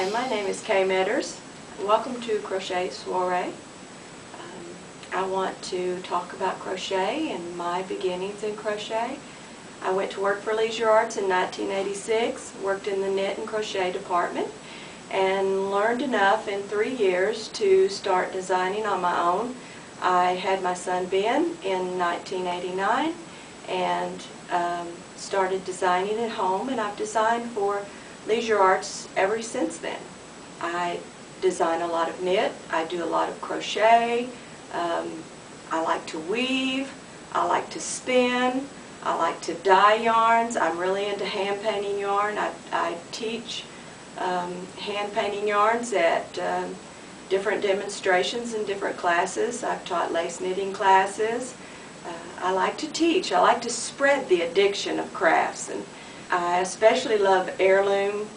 Hi, my name is Kay Meadors. Welcome to Crochet Soiree. I want to talk about crochet and my beginnings in crochet. I went to work for Leisure Arts in 1986, worked in the knit and crochet department, and learned enough in 3 years to start designing on my own. I had my son Ben in 1989 and started designing at home, and I've designed for Leisure Arts ever since then. I design a lot of knit, I do a lot of crochet, I like to weave, I like to spin, I like to dye yarns. I'm really into hand painting yarn. I teach hand painting yarns at different demonstrations and different classes. I've taught lace knitting classes. I like to teach. I like to spread the addiction of crafts, and I especially love heirloom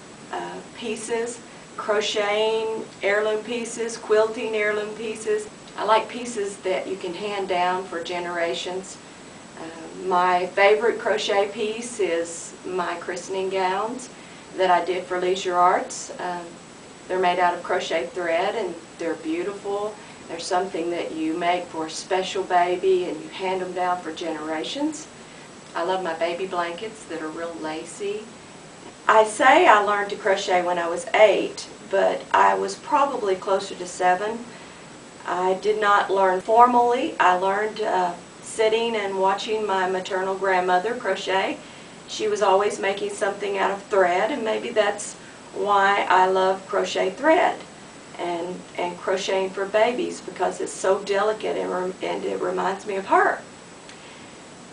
pieces, crocheting heirloom pieces, quilting heirloom pieces. I like pieces that you can hand down for generations. My favorite crochet piece is my christening gowns that I did for Leisure Arts. They're made out of crochet thread and they're beautiful. They're something that you make for a special baby and you hand them down for generations. I love my baby blankets that are real lacy. I say I learned to crochet when I was 8, but I was probably closer to 7. I did not learn formally. I learned sitting and watching my maternal grandmother crochet. She was always making something out of thread, and maybe that's why I love crochet thread and crocheting for babies, because it's so delicate and it reminds me of her.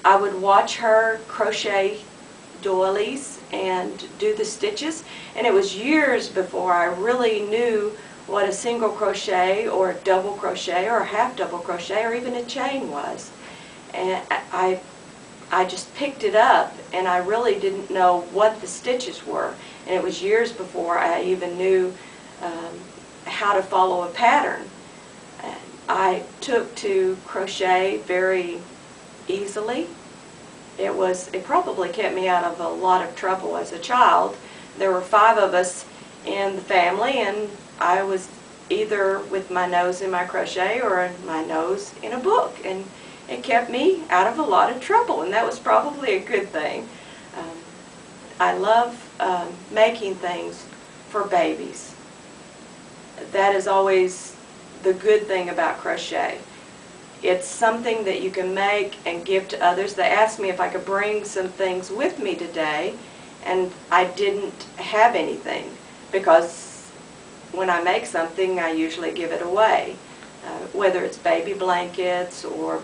I would watch her crochet doilies and do the stitches, and it was years before I really knew what a single crochet or a double crochet or a half double crochet or even a chain was. And I just picked it up, and I really didn't know what the stitches were, and it was years before I even knew how to follow a pattern. I took to crochet very easily. It probably kept me out of a lot of trouble as a child. There were 5 of us in the family, and I was either with my nose in my crochet or my nose in a book, and it kept me out of a lot of trouble, and that was probably a good thing. I love making things for babies. That is always the good thing about crochet. It's something that you can make and give to others. They asked me if I could bring some things with me today, and I didn't have anything, because when I make something I usually give it away. Whether it's baby blankets or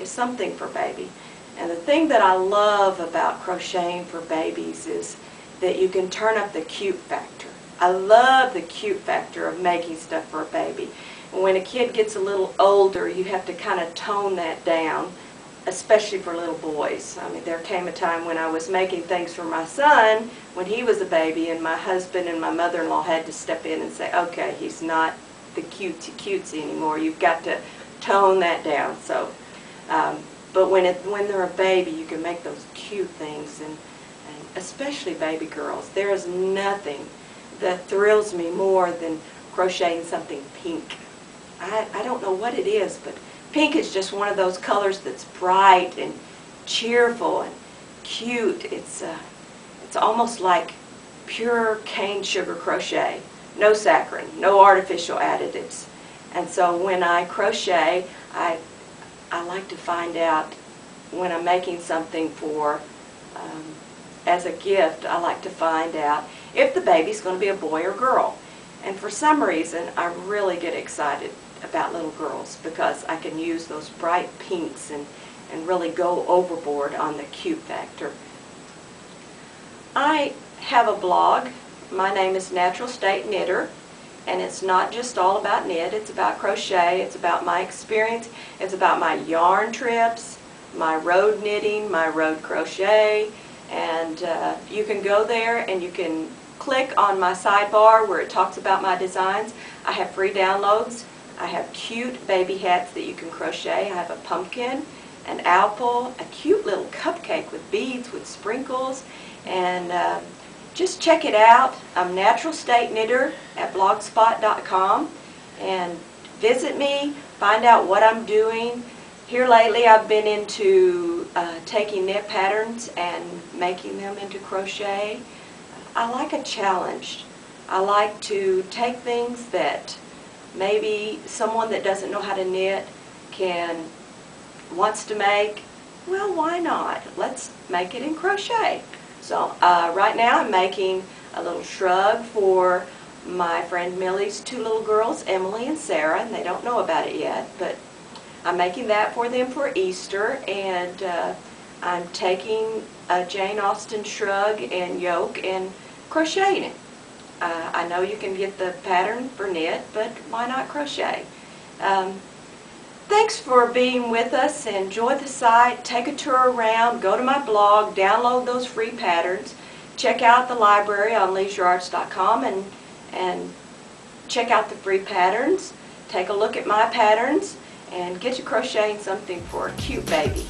something for baby. And the thing that I love about crocheting for babies is that you can turn up the cute factor. I love the cute factor of making stuff for a baby. And when a kid gets a little older, you have to kind of tone that down, especially for little boys. I mean, there came a time when I was making things for my son when he was a baby, and my husband and my mother-in-law had to step in and say, okay, he's not the cutesy anymore. You've got to tone that down. So, but when they're a baby, you can make those cute things, and especially baby girls. There is nothing that thrills me more than crocheting something pink. I don't know what it is, but pink is just one of those colors that's bright and cheerful and cute. It's almost like pure cane sugar crochet. No saccharin, no artificial additives. And so when I crochet, I like to find out when I'm making something for, as a gift, I like to find out if the baby's going to be a boy or girl. And for some reason, I really get excited about little girls, because I can use those bright pinks and really go overboard on the cute factor. I have a blog. My name is Natural State Knitter, and it's not just all about knit. It's about crochet. It's about my experience. It's about my yarn trips, my road knitting, my road crochet, and you can go there and you can click on my sidebar where it talks about my designs. I have free downloads. I have cute baby hats that you can crochet. I have a pumpkin, an apple, a cute little cupcake with beads with sprinkles, and just check it out. I'm Natural State Knitter at blogspot.com, and visit me, find out what I'm doing. Here lately I've been into taking knit patterns and making them into crochet. I like a challenge. I like to take things that maybe someone that doesn't know how to knit wants to make. Well, why not? Let's make it in crochet. So right now I'm making a little shrug for my friend Millie's two little girls, Emily and Sarah, and they don't know about it yet, but I'm making that for them for Easter, and I'm taking a Jane Austen shrug and yoke and crocheting it. I know you can get the pattern for knit, but why not crochet? Thanks for being with us. Enjoy the site, take a tour around, go to my blog, download those free patterns, check out the library on leisurearts.com and check out the free patterns, take a look at my patterns, and get you crocheting something for a cute baby.